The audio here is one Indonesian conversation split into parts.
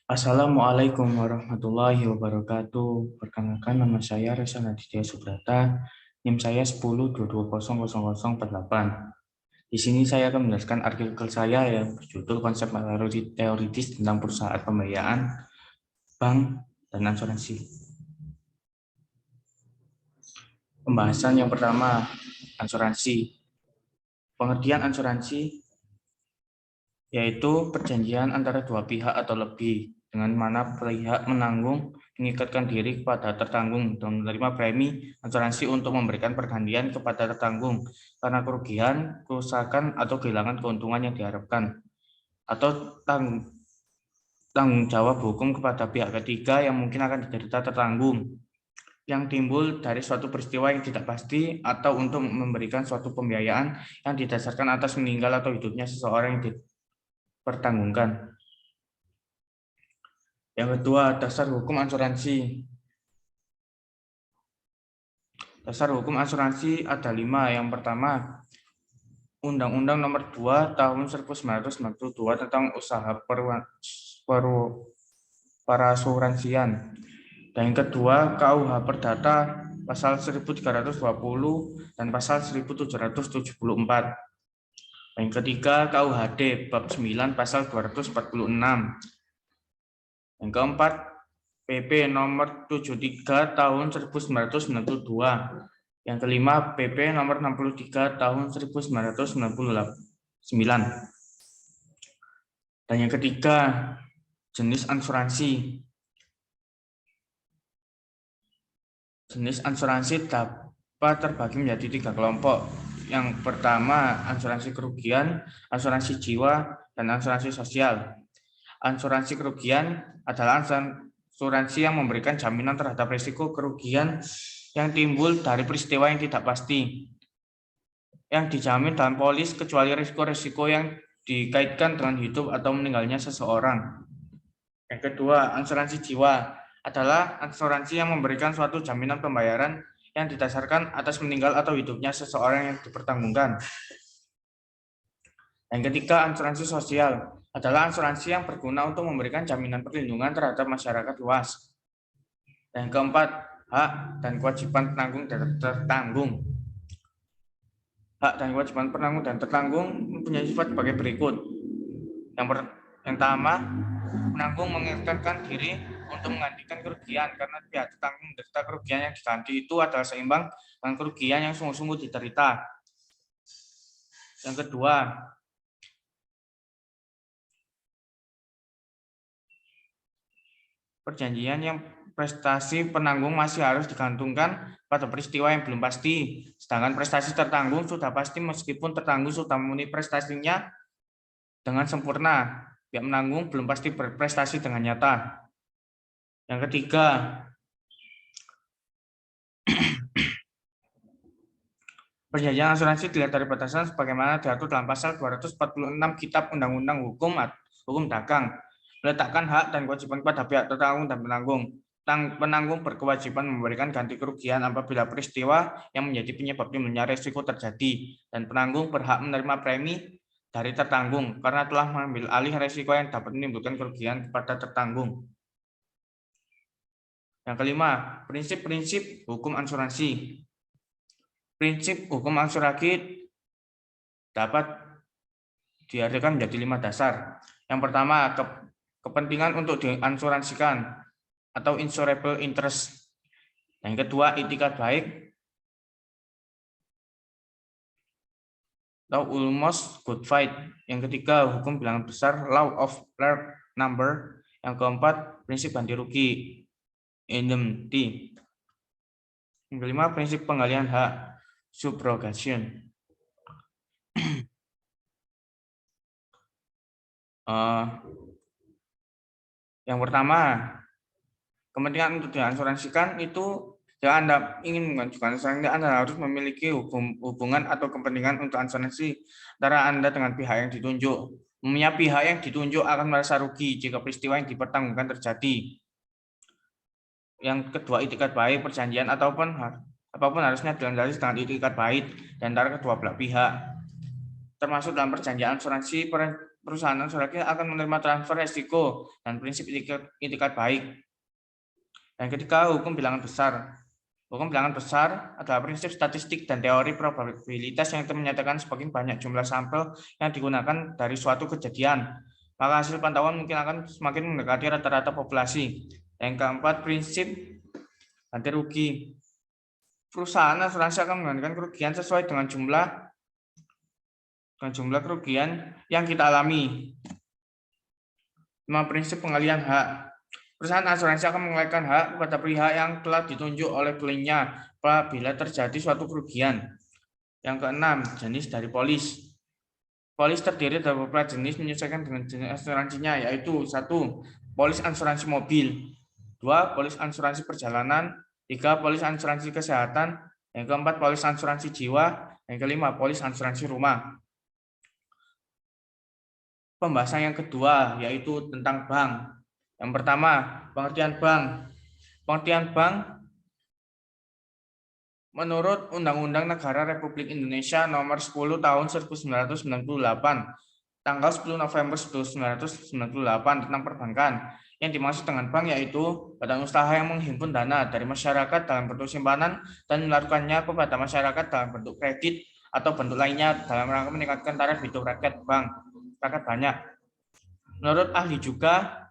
Assalamualaikum warahmatullahi wabarakatuh. Perkenalkan, nama saya Reza Naditya Subrata. NIM saya 1022000048. Di sini saya akan menjelaskan artikel saya yang berjudul Konsep Teoritis tentang Perusahaan Pembiayaan, Bank, dan Asuransi. Pembahasan yang pertama, asuransi. Pengertian asuransi yaitu perjanjian antara dua pihak atau lebih, dengan mana pihak menanggung mengikatkan diri kepada tertanggung dan menerima premi asuransi untuk memberikan pergantian kepada tertanggung karena kerugian, kerusakan, atau kehilangan keuntungan yang diharapkan, atau tanggung jawab hukum kepada pihak ketiga yang mungkin akan diderita tertanggung yang timbul dari suatu peristiwa yang tidak pasti atau untuk memberikan suatu pembiayaan yang didasarkan atas meninggal atau hidupnya seseorang yang dipertanggungkan. Yang kedua, dasar hukum asuransi. Dasar hukum asuransi ada 5. Yang pertama, Undang-Undang Nomor 2 Tahun 1992 tentang usaha perasuransian. Dan yang kedua, KUH Perdata pasal 1320 dan pasal 1774. Yang ketiga, KUHD bab 9 pasal 246. Yang keempat, PP nomor 73 tahun 1992. Yang kelima, PP nomor 63 tahun 1999. Dan yang ketiga, jenis asuransi. Jenis asuransi dapat terbagi menjadi 3 kelompok. Yang pertama, asuransi kerugian, asuransi jiwa, dan asuransi sosial. Asuransi kerugian adalah asuransi yang memberikan jaminan terhadap risiko kerugian yang timbul dari peristiwa yang tidak pasti, yang dijamin dalam polis kecuali risiko-risiko yang dikaitkan dengan hidup atau meninggalnya seseorang. Yang kedua, asuransi jiwa adalah asuransi yang memberikan suatu jaminan pembayaran yang didasarkan atas meninggal atau hidupnya seseorang yang dipertanggungkan. Yang ketiga, asuransi sosial adalah asuransi yang berguna untuk memberikan jaminan perlindungan terhadap masyarakat luas. Yang keempat, hak dan kewajiban penanggung dan tertanggung. Hak dan kewajiban penanggung dan tertanggung mempunyai sifat sebagai berikut. Yang pertama, penanggung mengikatkan diri untuk menggantikan kerugian karena pihak tertanggung menderita kerugian yang diganti itu adalah seimbang dengan kerugian yang sungguh-sungguh diderita. Yang kedua, perjanjian yang prestasi penanggung masih harus digantungkan pada peristiwa yang belum pasti, sedangkan prestasi tertanggung sudah pasti meskipun tertanggung sudah memenuhi prestasinya dengan sempurna. Pihak menanggung belum pasti berprestasi dengan nyata. Yang ketiga, perjanjian asuransi dilihat dari batasan sebagaimana diatur dalam pasal 246 Kitab Undang-Undang Hukum Dagang, meletakkan hak dan kewajiban kepada pihak tertanggung dan penanggung. Penanggung berkewajiban memberikan ganti kerugian apabila peristiwa yang menjadi penyebab timbulnya risiko terjadi, dan penanggung berhak menerima premi dari tertanggung karena telah mengambil alih risiko yang dapat menimbulkan kerugian kepada tertanggung. Yang kelima, prinsip-prinsip hukum asuransi. Prinsip hukum asuransi dapat diartikan menjadi 5 dasar. Yang pertama, kepentingan untuk diasuransikan atau insurable interest. Yang kedua, itikat baik atau almost good fight. Yang ketiga, hukum bilangan besar, law of large number. Yang keempat, prinsip ganti rugi, indemnity. Yang kelima, prinsip penggalian hak, subrogation. Yang pertama, kepentingan untuk diasuransikan itu jika Anda ingin mengajukan asuransi, Anda harus memiliki hubungan atau kepentingan untuk asuransi antara Anda dengan pihak yang ditunjuk. Umumnya pihak yang ditunjuk akan merasa rugi jika peristiwa yang dipertanggungkan terjadi. Yang kedua, itikat baik, perjanjian apapun harusnya dilandasi dengan itikat baik di antara kedua belah pihak. Termasuk dalam perjanjian asuransi, perusahaan asuransi akan menerima transfer resiko dan prinsip itikat baik. Dan ketiga, hukum bilangan besar. Hukum bilangan besar adalah prinsip statistik dan teori probabilitas yang menyatakan semakin banyak jumlah sampel yang digunakan dari suatu kejadian, maka hasil pantauan mungkin akan semakin mendekati rata-rata populasi. Yang keempat, prinsip ganti rugi. Perusahaan asuransi akan menggantikan kerugian sesuai dengan jumlah kerugian yang kita alami. 5. Prinsip pengalihan hak. Perusahaan asuransi akan mengalihkan hak kepada pihak yang telah ditunjuk oleh kliennya apabila terjadi suatu kerugian. Yang keenam, jenis dari polis. Polis terdiri dari beberapa jenis menyesuaikan dengan jenis asuransinya, yaitu 1. Polis asuransi mobil, 2. Polis asuransi perjalanan, 3. Polis asuransi kesehatan, yang keempat, polis asuransi jiwa, yang kelima, polis asuransi rumah. Pembahasan yang kedua yaitu tentang bank. Yang pertama, pengertian bank. Pengertian bank menurut Undang-Undang Negara Republik Indonesia Nomor 10 Tahun 1998, tanggal 10 November 1998 tentang perbankan. Yang dimaksud dengan bank yaitu badan usaha yang menghimpun dana dari masyarakat dalam bentuk simpanan dan melakukannya kepada masyarakat dalam bentuk kredit atau bentuk lainnya dalam rangka meningkatkan taraf hidup rakyat banyak. Menurut ahli juga,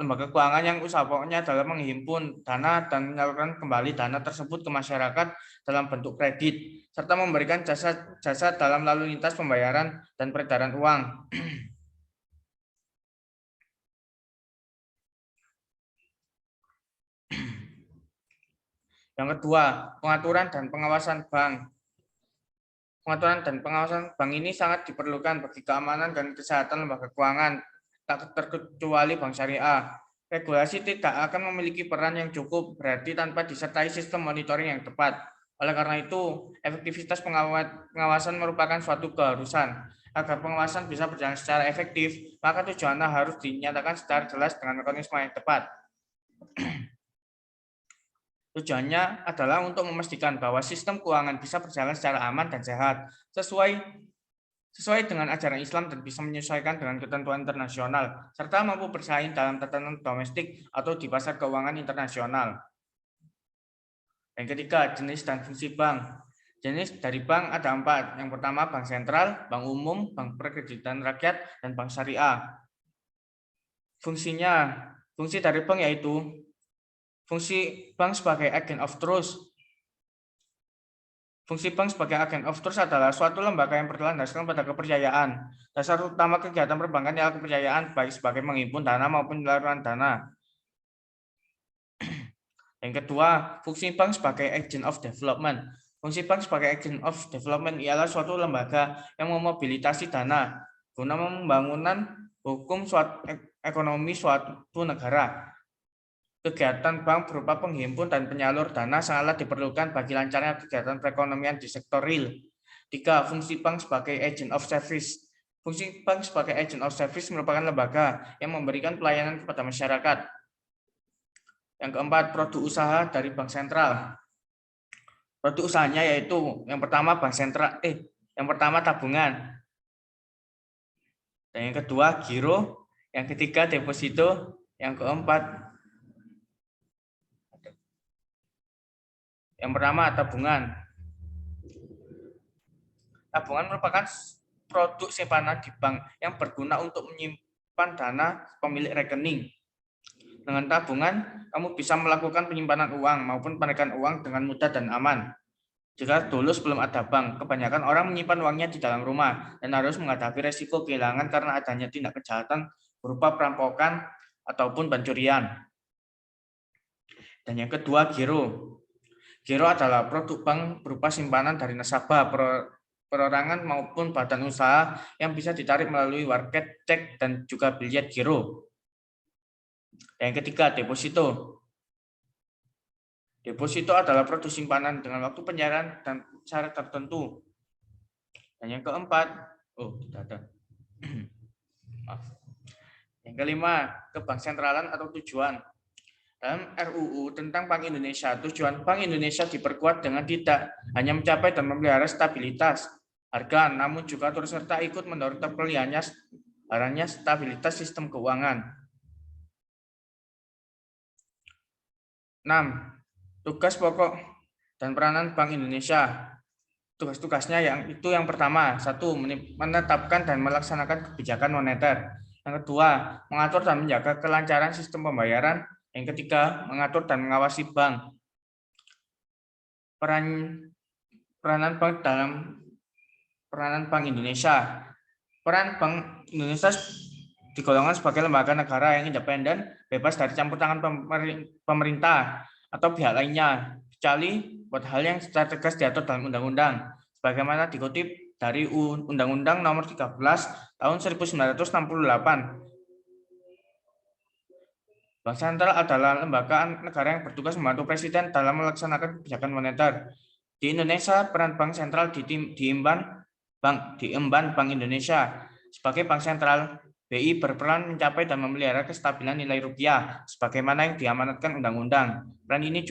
lembaga keuangan yang usaha pokoknya adalah menghimpun dana dan menyalurkan kembali dana tersebut ke masyarakat dalam bentuk kredit, serta memberikan jasa dalam lalu lintas pembayaran dan peredaran uang. Yang kedua, pengaturan dan pengawasan bank. Pengaturan dan pengawasan bank ini sangat diperlukan bagi keamanan dan kesehatan lembaga keuangan, tak terkecuali bank syariah. Regulasi tidak akan memiliki peran yang cukup berarti tanpa disertai sistem monitoring yang tepat. Oleh karena itu, efektivitas pengawasan merupakan suatu keharusan. Agar pengawasan bisa berjalan secara efektif, maka tujuannya harus dinyatakan secara jelas dengan mekanisme yang tepat. Tujuannya adalah untuk memastikan bahwa sistem keuangan bisa berjalan secara aman dan sehat, sesuai dengan ajaran Islam dan bisa menyesuaikan dengan ketentuan internasional, serta mampu bersaing dalam tatanan domestik atau di pasar keuangan internasional. Yang ketiga, jenis dan fungsi bank. Jenis dari bank ada 4. Yang pertama, bank sentral, bank umum, bank perkreditan rakyat, dan bank syariah. Fungsi dari bank yaitu fungsi bank sebagai agent of trust. Fungsi bank sebagai agent of trust adalah suatu lembaga yang berlandaskan pada kepercayaan. Dasar utama kegiatan perbankan adalah kepercayaan, baik sebagai menghimpun dana maupun penyaluran dana. Yang kedua, fungsi bank sebagai agent of development. Fungsi bank sebagai agent of development ialah suatu lembaga yang memobilisasi dana guna pembangunan hukum ekonomi suatu negara. Kegiatan bank berupa penghimpun dan penyalur dana sangatlah diperlukan bagi lancarnya kegiatan perekonomian di sektor real. 3. Fungsi bank sebagai agent of service. Fungsi bank sebagai agent of service merupakan lembaga yang memberikan pelayanan kepada masyarakat. Yang keempat, produk usaha dari bank sentral. Produk usahanya yaitu yang pertama tabungan. Dan yang kedua giro, yang ketiga deposito, yang keempat yang pertama tabungan. Tabungan merupakan produk simpanan di bank yang berguna untuk menyimpan dana pemilik rekening. Dengan tabungan, kamu bisa melakukan penyimpanan uang maupun penarikan uang dengan mudah dan aman. Jika dulu sebelum ada bank, kebanyakan orang menyimpan uangnya di dalam rumah dan harus menghadapi resiko kehilangan karena adanya tindak kejahatan berupa perampokan ataupun pencurian. Dan yang kedua, giro. Giro adalah produk bank berupa simpanan dari nasabah, perorangan maupun badan usaha yang bisa ditarik melalui warket, cek, dan juga biliet giro. Yang ketiga, deposito. Deposito adalah produk simpanan dengan waktu penyerahan dan syarat tertentu. Dan yang keempat, tidak ada. Yang kelima, kebanksentralan atau tujuan. Dalam RUU tentang Bank Indonesia, tujuan Bank Indonesia diperkuat dengan tidak hanya mencapai dan memelihara stabilitas, harga, namun juga turut serta ikut mendorong terpeliharaannya stabilitas sistem keuangan. 6. Tugas pokok dan peranan Bank Indonesia. Tugas-tugasnya yang pertama, 1. Menetapkan dan melaksanakan kebijakan moneter. Yang kedua, mengatur dan menjaga kelancaran sistem pembayaran. Yang ketiga, mengatur dan mengawasi bank. Peranan Bank Indonesia. Peran Bank Indonesia digolongkan sebagai lembaga negara yang independen, bebas dari campur tangan pemerintah atau pihak lainnya, kecuali buat hal yang secara tegas diatur dalam undang-undang, sebagaimana dikutip dari Undang-Undang Nomor 13 Tahun 1968. Bank Sentral adalah lembaga negara yang bertugas membantu Presiden dalam melaksanakan kebijakan moneter. Di Indonesia, peran Bank Sentral diemban Bank Indonesia. Sebagai Bank Sentral, BI berperan mencapai dan memelihara kestabilan nilai rupiah, sebagaimana yang diamanatkan undang-undang. Peran ini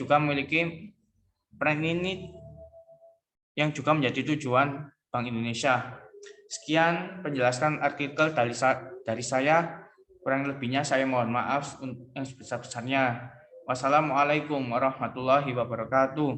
yang juga menjadi tujuan Bank Indonesia. Sekian penjelasan artikel dari saya. Kurang lebihnya saya mohon maaf yang sebesar-besarnya. Wassalamualaikum warahmatullahi wabarakatuh.